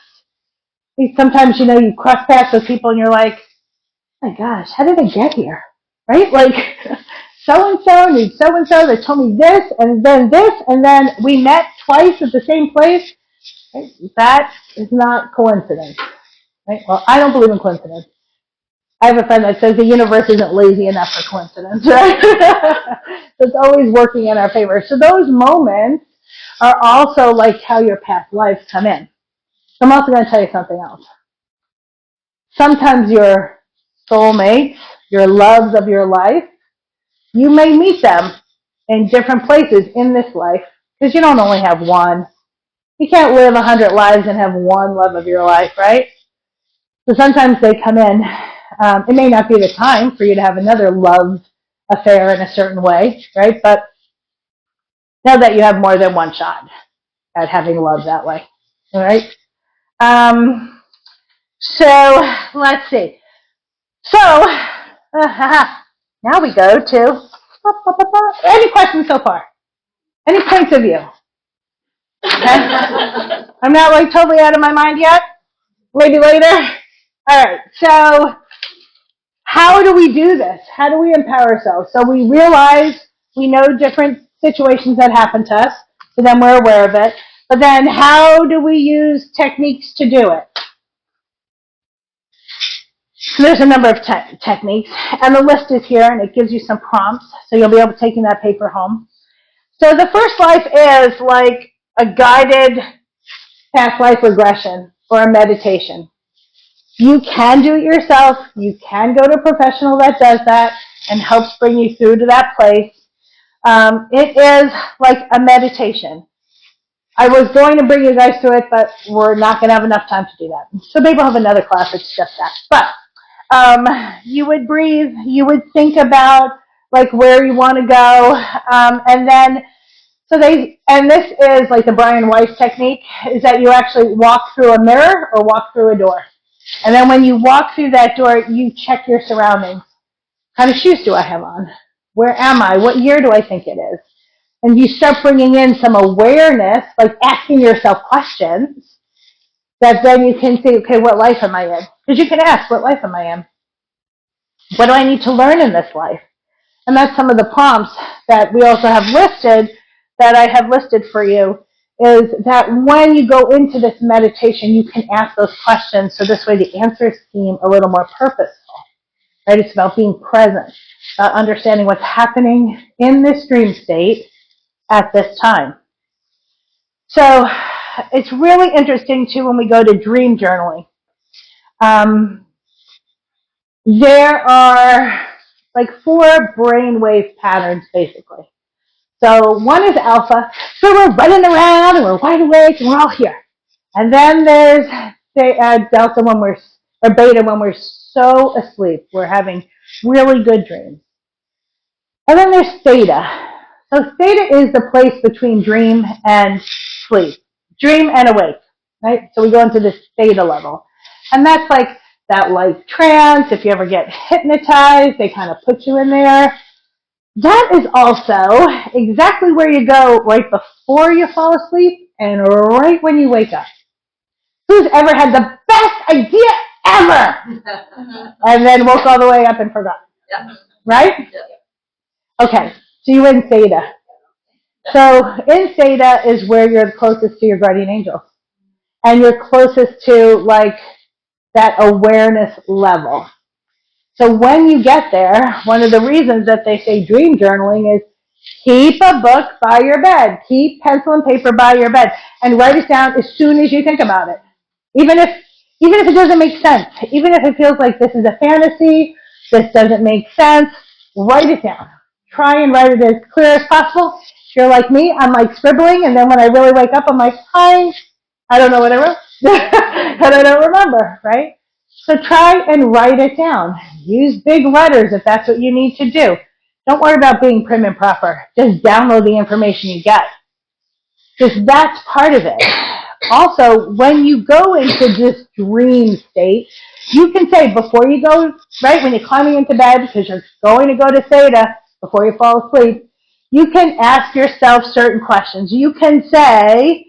Sometimes, you cross paths with people and you're like, oh my gosh, how did I get here? Right? Like, so-and-so needs so-and-so that told me this, and then we met twice at the same place. Right? That is not coincidence. Right? Well, I don't believe in coincidence. I have a friend that says the universe isn't lazy enough for coincidence, right? So it's always working in our favor. So those moments are also like how your past lives come in. I'm also going to tell you something else. Sometimes your soulmates, your loves of your life, you may meet them in different places in this life because you don't only have one. You can't live 100 lives and have one love of your life, right? So sometimes they come in. It may not be the time for you to have another love affair in a certain way, right? But know that you have more than one shot at having love that way, all right? So let's see. So now we go to any questions so far? Any points of view? Okay. I'm not like totally out of my mind yet. Maybe later. All right. So how do we do this? How do we empower ourselves? So we realize we know different situations that happen to us, so then we're aware of it. But then how do we use techniques to do it? So there's a number of techniques, and the list is here, and it gives you some prompts, so you'll be able to take that paper home. So the first life is like a guided past life regression or a meditation. You can do it yourself. You can go to a professional that does that and helps bring you through to that place. It is like a meditation. I was going to bring you guys through it, but we're not going to have enough time to do that. So maybe we'll have another class that's just that. But you would breathe. You would think about like where you want to go, and then and this is like the Brian Weiss technique, is that you actually walk through a mirror or walk through a door. And then when you walk through that door, you check your surroundings. What kind of shoes do I have on? Where am I? What year do I think it is? And you start bringing in some awareness, like asking yourself questions, that then you can say, okay, what life am I in? Because you can ask, what life am I in? What do I need to learn in this life? And that's some of the prompts that we also have listed, that I have listed for you, is that when you go into this meditation, you can ask those questions, so this way the answers seem a little more purposeful, right? It's about being present, understanding what's happening in this dream state at this time. So it's really interesting, too, when we go to dream journaling. There are like 4 brainwave patterns, basically. So one is alpha, so we're running around and we're wide awake and we're all here. And then there's delta or beta when we're so asleep. We're having really good dreams. And then there's theta. So theta is the place between dream and sleep, dream and awake, right? So we go into this theta level. And that's like that light trance. If you ever get hypnotized, they kind of put you in there. That is also exactly where you go right before you fall asleep and right when you wake up. Who's ever had the best idea ever and then woke all the way up and forgot? Yeah. Right? Yeah. Okay, so you're in theta. So in theta is where you're closest to your guardian angels. And you're closest to like that awareness level. So when you get there, one of the reasons that they say dream journaling is keep a book by your bed. Keep pencil and paper by your bed and write it down as soon as you think about it. Even if it doesn't make sense, even if it feels like this is a fantasy, this doesn't make sense, write it down. Try and write it as clear as possible. If you're like me, I'm like scribbling, and then when I really wake up, I'm like, I don't know what I wrote. And I don't remember, right? So try and write it down. Use big letters if that's what you need to do. Don't worry about being prim and proper. Just download the information you get. Because that's part of it. Also, when you go into this dream state, you can say before you go, right, when you're climbing into bed, because you're going to go to theta before you fall asleep, you can ask yourself certain questions. You can say,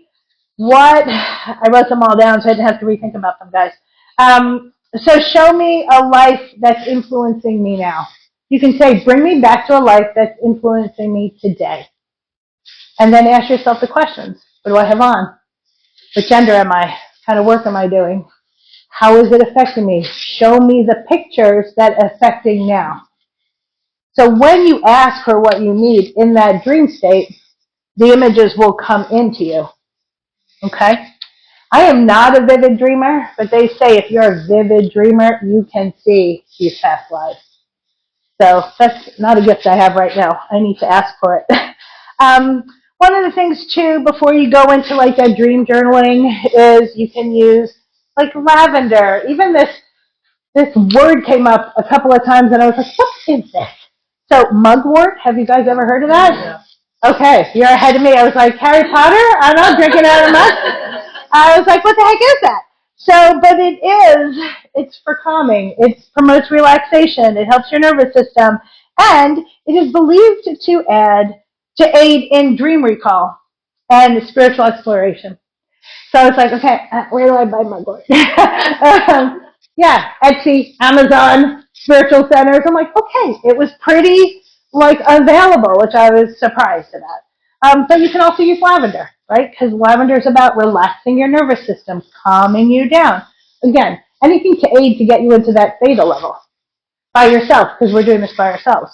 I wrote them all down so I didn't have to rethink about them, guys. So show me a life that's influencing me now. You can say, bring me back to a life that's influencing me today. And then ask yourself the questions. What do I have on? What gender am I? What kind of work am I doing? How is it affecting me? Show me the pictures that are affecting now. So when you ask for what you need in that dream state, the images will come into you. Okay? I am not a vivid dreamer, but they say if you're a vivid dreamer, you can see these past lives. So that's not a gift I have right now. I need to ask for it. One of the things too, before you go into like that dream journaling, is you can use like lavender. Even this word came up a couple of times, and I was like, what is this? So mugwort, have you guys ever heard of that? Yeah. Okay, you're ahead of me. I was like, Harry Potter? I'm not drinking out of mug. I was like, what the heck is that? So, but it's for calming. It promotes relaxation. It helps your nervous system. And it is believed to aid in dream recall and spiritual exploration. So I was like, okay, where do I buy mugwort? Yeah, Etsy, Amazon, spiritual centers. I'm like, okay, it was pretty like available, which I was surprised about. But you can also use lavender, right? Because lavender is about relaxing your nervous system, calming you down. Again, anything to aid to get you into that theta level by yourself, because we're doing this by ourselves.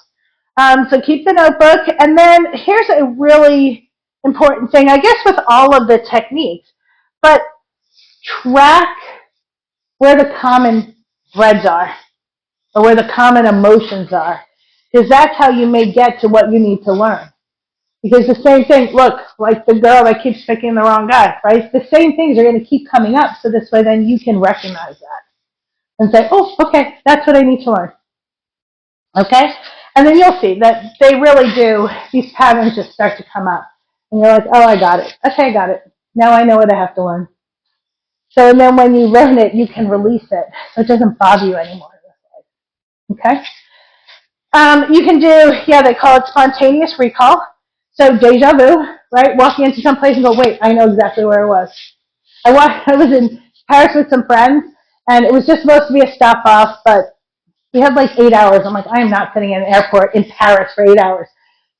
So keep the notebook. And then here's a really important thing, I guess, with all of the techniques, but track where the common threads are or where the common emotions are, because that's how you may get to what you need to learn. Because the same thing, look, like the girl that keeps picking the wrong guy, right? The same things are going to keep coming up, so this way then you can recognize that and say, oh, okay, that's what I need to learn. Okay? And then you'll see that they really do, these patterns just start to come up. And you're like, oh, I got it. Okay, I got it. Now I know what I have to learn. So and then when you learn it, you can release it, so it doesn't bother you anymore. Okay? You can do, they call it spontaneous recall. So deja vu, right? Walking into some place and go, wait, I know exactly where I was. I was in Paris with some friends, and it was just supposed to be a stop off, but we had like 8 hours. I'm like, I am not sitting in an airport in Paris for 8 hours.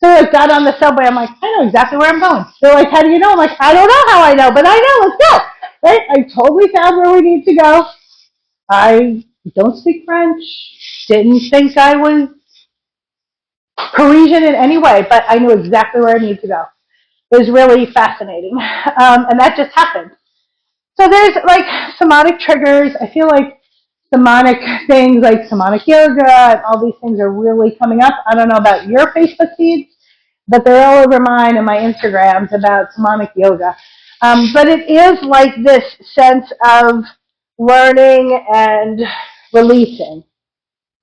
So I got on the subway. I'm like, I know exactly where I'm going. They're like, how do you know? I'm like, I don't know how I know, but I know. Let's go. Right? I totally found where we need to go. I don't speak French. Didn't think I was Parisian in any way, but I knew exactly where I needed to go. It was really fascinating. And that just happened. So there's like somatic triggers. I feel like somatic things like somatic yoga and all these things are really coming up. I don't know about your Facebook feeds, but they're all over mine and my Instagrams about somatic yoga. But it is like this sense of learning and releasing.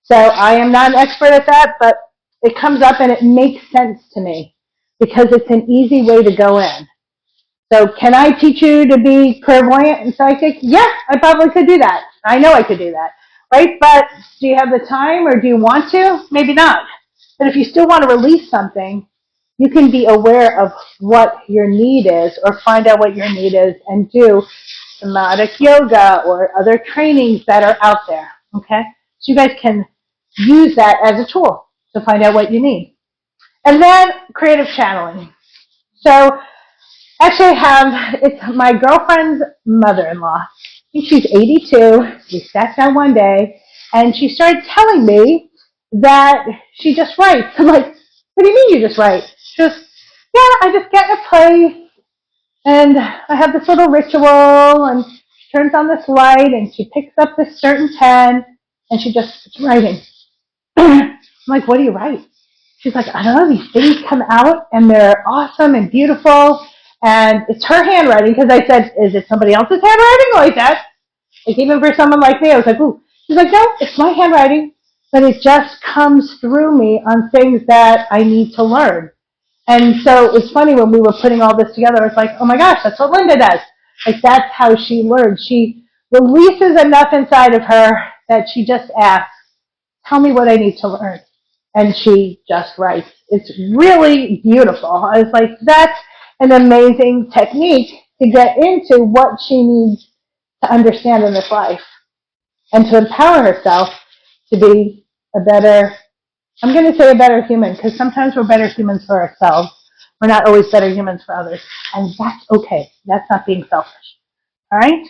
So I am not an expert at that, but it comes up and it makes sense to me because it's an easy way to go in. So can I teach you to be clairvoyant and psychic? Yeah, I probably could do that. I know I could do that, right? But do you have the time or do you want to? Maybe not. But if you still want to release something, you can be aware of what your need is or find out what your need is and do somatic yoga or other trainings that are out there, okay? So you guys can use that as a tool to find out what you need. And then creative channeling. So actually it's my girlfriend's mother-in-law. I think she's 82. We sat down one day, and she started telling me that she just writes. I'm like, what do you mean you just write? She goes, yeah, I just get in a place, and I have this little ritual, and she turns on this light, and she picks up this certain pen, and she just starts writing. I'm like, what do you write? She's like, I don't know, these things come out, and they're awesome and beautiful. And it's her handwriting, because I said, is it somebody else's handwriting like that? Like, even for someone like me, I was like, ooh. She's like, no, it's my handwriting, but it just comes through me on things that I need to learn. And so it's funny when we were putting all this together, it's like, oh my gosh, that's what Linda does. Like, that's how she learns. She releases enough inside of her that she just asks, tell me what I need to learn. And she just writes. It's really beautiful. I was like, that's an amazing technique to get into what she needs to understand in this life and to empower herself to be a better, I'm going to say a better human, because sometimes we're better humans for ourselves. We're not always better humans for others. And that's okay. That's not being selfish. All right?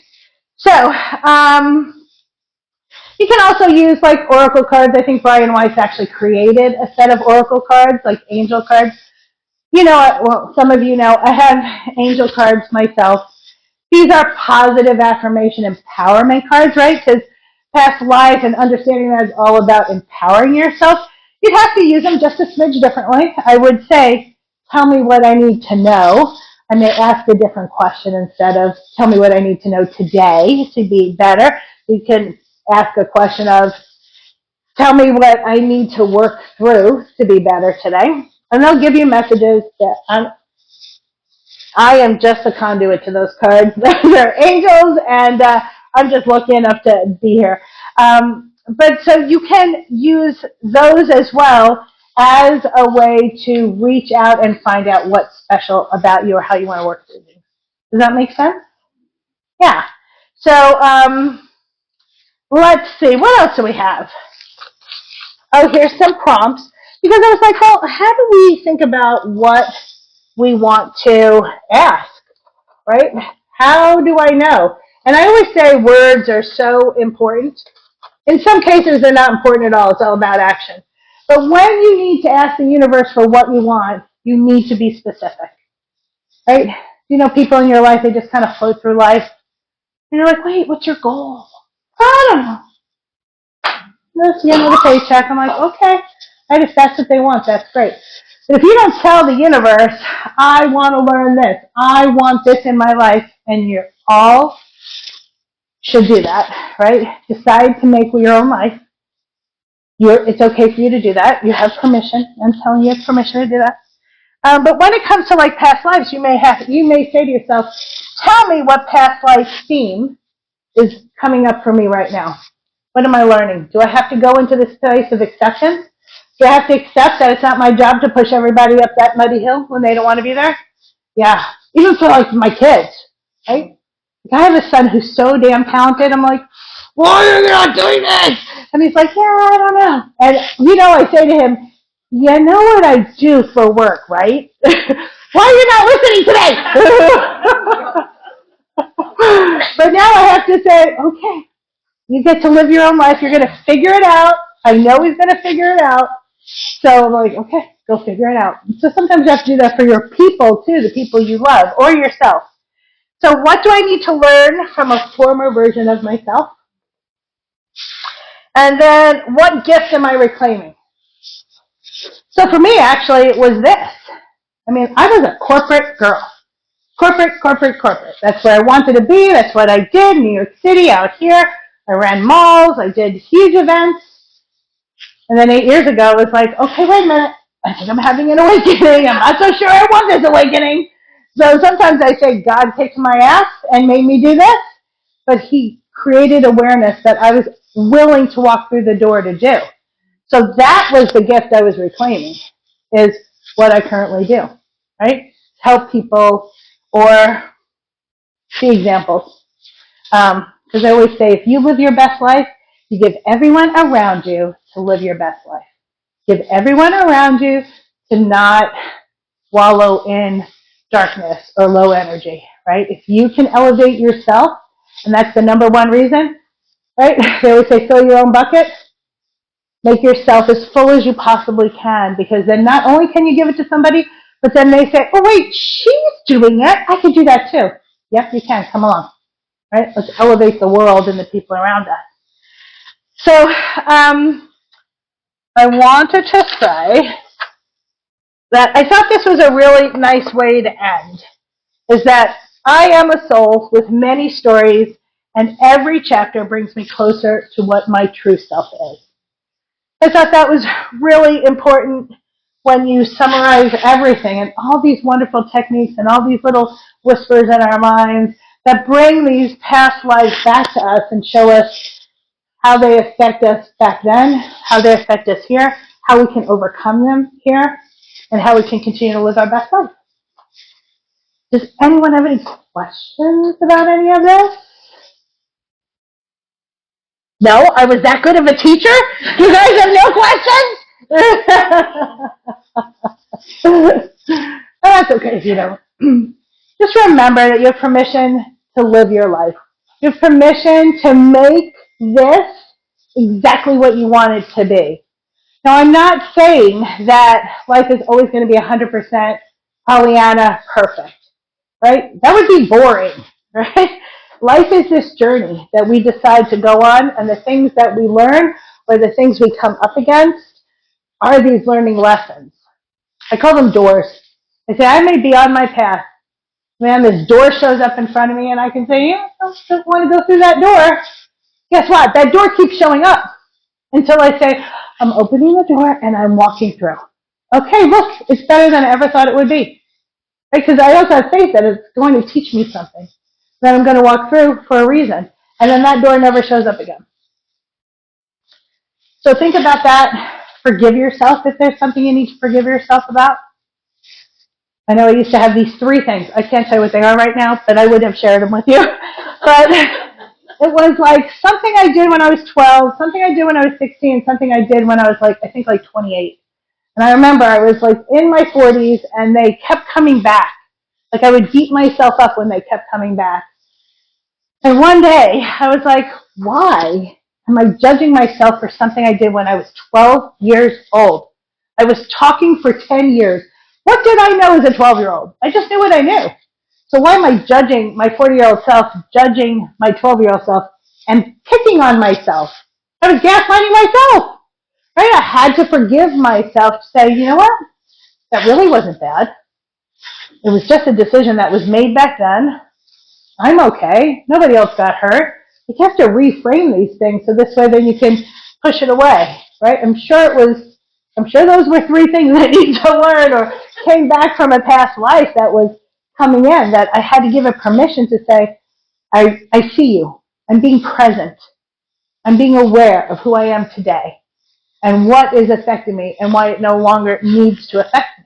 So, you can also use like oracle cards. I think Brian Weiss actually created a set of oracle cards, like angel cards. You know, well, some of you know, I have angel cards myself. These are positive affirmation empowerment cards, right? Because past life and understanding that is all about empowering yourself. You'd have to use them just a smidge differently. I would say, tell me what I need to know. I may ask a different question instead of tell me what I need to know today to be better. You can ask a question of tell me what I need to work through to be better today. And they'll give you messages that I am just a conduit to those cards. They're angels, and I'm just lucky enough to be here. But so you can use those as well as a way to reach out and find out what's special about you or how you want to work through things. Does that make sense? Yeah. So let's see. What else do we have? Oh, here's some prompts. Because I was like, well, how do we think about what we want to ask, right? How do I know? And I always say words are so important. In some cases, they're not important at all. It's all about action. But when you need to ask the universe for what you want, you need to be specific, right? You know, people in your life, they just kind of float through life. And you're like, wait, what's your goal? I don't know. That's the end of the paycheck. I'm like, okay. Right, if that's what they want, that's great. But if you don't tell the universe, I want to learn this, I want this in my life, and you all should do that, right? Decide to make your own life. It's okay for you to do that. You have permission. I'm telling you have permission to do that. But when it comes to like past lives, you may say to yourself, tell me what past life theme is coming up for me right now. What am I learning? Do I have to go into this place of acceptance? Do I have to accept that it's not my job to push everybody up that muddy hill when they don't want to be there? Yeah. Even for like my kids, right? Like I have a son who's so damn talented. I'm like, why are you not doing this? And he's like, yeah, I don't know. And you know, I say to him, you know what I do for work, right? Why are you not listening today? But now I have to say, okay, you get to live your own life. You're going to figure it out. I know he's going to figure it out. So I'm like, okay, go figure it out. So sometimes you have to do that for your people too, the people you love, or yourself. So what do I need to learn from a former version of myself? And then what gift am I reclaiming? So for me, actually, it was this. I mean, I was a corporate girl. Corporate. That's where I wanted to be. That's what I did. New York City, out here. I ran malls. I did huge events. And then 8 years ago, it was like, okay, wait a minute. I think I'm having an awakening. I'm not so sure I want this awakening. So sometimes I say God kicked my ass and made me do this. But he created awareness that I was willing to walk through the door to do. So that was the gift I was reclaiming, is what I currently do, right? Help people or see examples. Because I always say, if you live your best life, you give everyone around you to live your best life. Give everyone around you to not wallow in darkness or low energy, right? If you can elevate yourself, and that's the number one reason, right? They always say, fill your own bucket. Make yourself as full as you possibly can, because then not only can you give it to somebody, but then they say, oh, wait, she's doing it. I can do that too. Yep, you can. Come along. Right? Let's elevate the world and the people around us. So I wanted to say that I thought this was a really nice way to end, is that I am a soul with many stories, and every chapter brings me closer to what my true self is. I thought that was really important when you summarize everything and all these wonderful techniques and all these little whispers in our minds that bring these past lives back to us and show us how they affect us back then, how they affect us here, how we can overcome them here, and how we can continue to live our best life. Does anyone have any questions about any of this? No? I was that good of a teacher? You guys have no questions? That's okay if you don't. Just remember that you have permission to live your life. You have permission to make this exactly what you want it to be. Now, I'm not saying that life is always going to be 100% Pollyanna perfect, right? That would be boring. right? Life is this journey that we decide to go on, and the things that we learn or the things we come up against are these learning lessons. I call them doors. I say, I may be on my path. Man, this door shows up in front of me, and I can say, I don't want to go through that door. Guess what? That door keeps showing up until I say, I'm opening the door and I'm walking through. Okay, look, it's better than I ever thought it would be. Right? Because I also have faith that it's going to teach me something that I'm going to walk through for a reason. And then that door never shows up again. So think about that. Forgive yourself if there's something you need to forgive yourself about. I know I used to have these 3 things. I can't tell you what they are right now, but I would have shared them with you. But it was like something I did when I was 12, something I did when I was 16, something I did when I was I think 28. And I remember I was in my 40s and they kept coming back. I would beat myself up when they kept coming back. And one day I was like, why am I judging myself for something I did when I was 12 years old? I was talking for 10 years. What did I know as a 12-year-old? I just knew what I knew. So why am I judging my 40-year-old self, judging my 12-year-old self, and picking on myself? I was gaslighting myself. Right? I had to forgive myself to say, you know what? That really wasn't bad. It was just a decision that was made back then. I'm okay. Nobody else got hurt. You have to reframe these things so this way then you can push it away. Right? I'm sure those were 3 things I need to learn or came back from a past life that was coming in, that I had to give it permission to say, I see you. I'm being present. I'm being aware of who I am today and what is affecting me and why it no longer needs to affect me.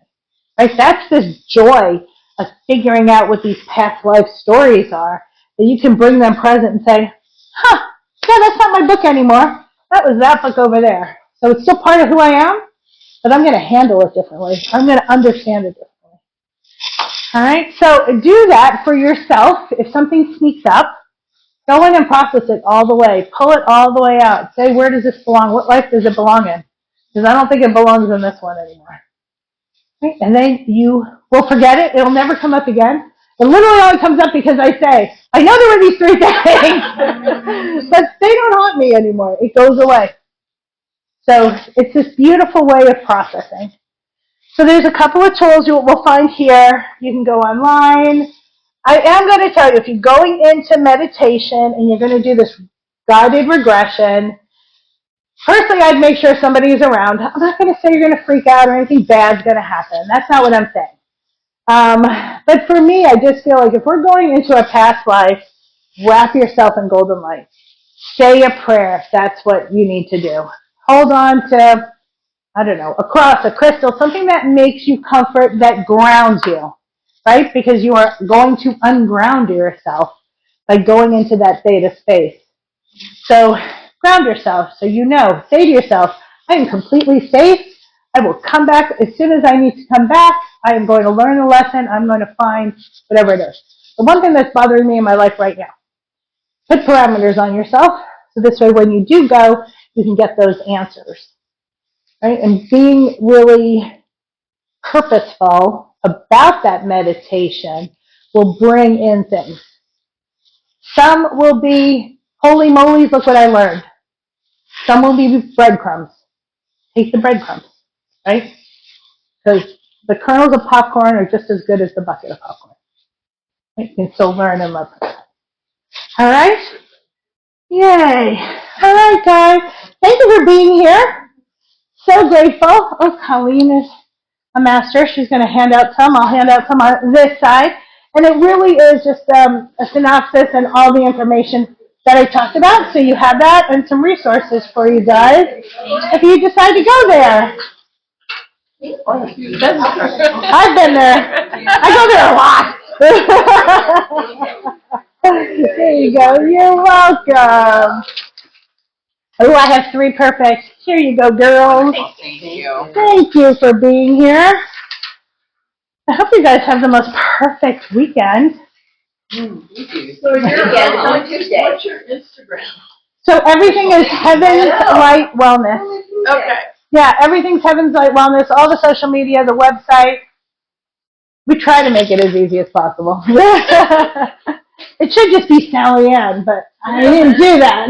Right? That's this joy of figuring out what these past life stories are, that you can bring them present and say, yeah, that's not my book anymore. That was that book over there. So it's still part of who I am, but I'm going to handle it differently. I'm going to understand it differently. All right? So do that for yourself. If something sneaks up, go in and process it all the way. Pull it all the way out. Say, where does this belong? What life does it belong in? Because I don't think it belongs in this one anymore. Right? And then you will forget it. It'll never come up again. It literally only comes up because I say, I know there were these 3 things, but they don't haunt me anymore. It goes away. So it's this beautiful way of processing. So there's a couple of tools we'll find here. You can go online. I am going to tell you, if you're going into meditation and you're going to do this guided regression, personally, I'd make sure somebody is around. I'm not going to say you're going to freak out or anything bad's going to happen. That's not what I'm saying. But for me, I just feel like if we're going into a past life, wrap yourself in golden light. Say a prayer if that's what you need to do. Hold on to, I don't know, a cross, a crystal, something that makes you comfort, that grounds you, right? Because you are going to unground yourself by going into that theta space. So ground yourself so you know. Say to yourself, I am completely safe. I will come back as soon as I need to come back. I am going to learn a lesson. I'm going to find whatever it is. The one thing that's bothering me in my life right now, put parameters on yourself so this way when you do go, you can get those answers. Right? And being really purposeful about that meditation will bring in things. Some will be, holy moly, look what I learned. Some will be breadcrumbs. Take the breadcrumbs, right? Because the kernels of popcorn are just as good as the bucket of popcorn. Right? You can still learn and love them. All right? Yay. All right, guys. Thank you for being here. So grateful. Oh, Colleen is a master. She's going to hand out some. I'll hand out some on this side. And it really is just a synopsis and all the information that I talked about. So you have that and some resources for you guys if you decide to go there. I've been there. I go there a lot. There you go. You're welcome. Oh, I have 3 perfect. Here you go, girls. Thank you. Thank you for being here. I hope you guys have the most perfect weekend. You do. So you're on Tuesday. What's your Instagram? So everything is Heaven's Light Wellness. Okay. Yeah, everything's Heaven's Light Wellness. All the social media, the website. We try to make it as easy as possible. It should just be Sallyann, but I didn't do that.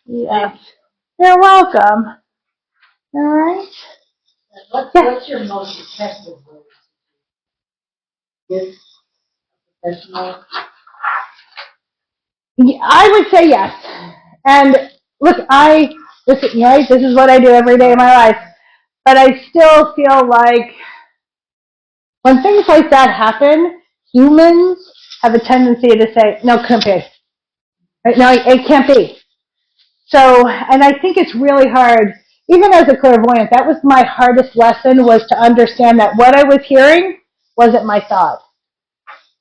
Yes. You're welcome. All right. What's your most effective way? Yes. Professional. I would say yes. And look, listen, right? This is what I do every day of my life. But I still feel like when things like that happen, humans have a tendency to say, no, it can't be. Right? No, it can't be. So, and I think it's really hard, even as a clairvoyant, that was my hardest lesson, was to understand that what I was hearing wasn't my thought.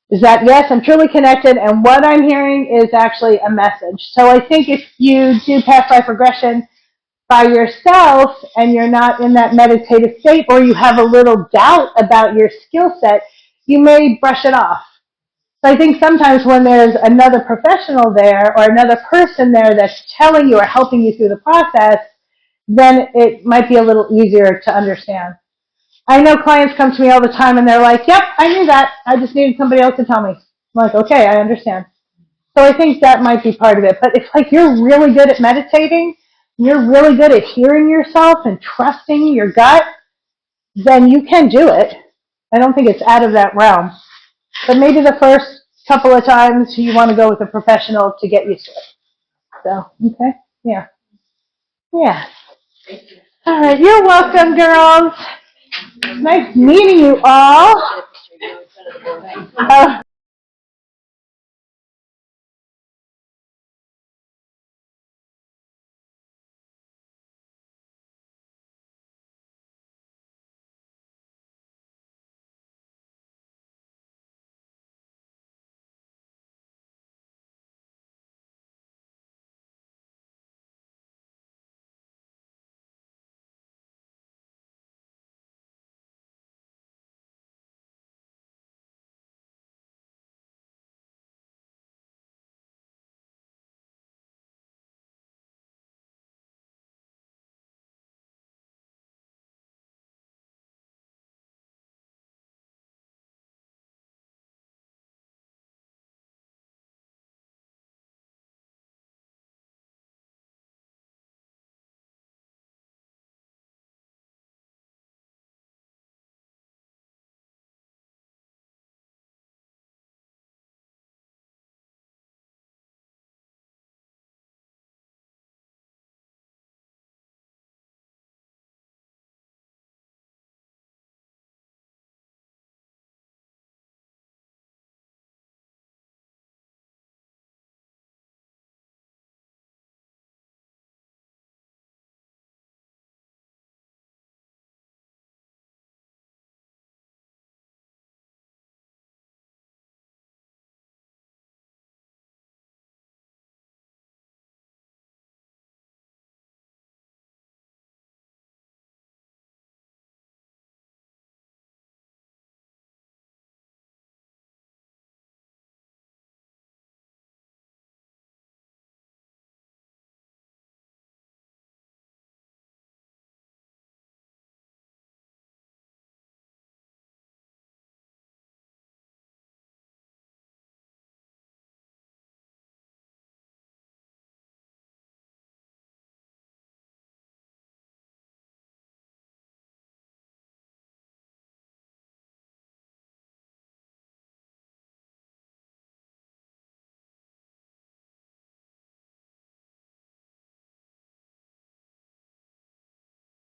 Is that, yes, I'm truly connected, and what I'm hearing is actually a message. So I think if you do past life regression by yourself and you're not in that meditative state, or you have a little doubt about your skill set, you may brush it off. So I think sometimes when there's another professional there or another person there that's telling you or helping you through the process, then it might be a little easier to understand. I know clients come to me all the time and they're like, yep, I knew that. I just needed somebody else to tell me. I'm like, okay, I understand. So I think that might be part of it. But if like you're really good at meditating, you're really good at hearing yourself and trusting your gut, then you can do it. I don't think it's out of that realm. But maybe the first couple of times you want to go with a professional to get used to it. So, okay, yeah. Yeah. All right, you're welcome, girls. Nice meeting you all.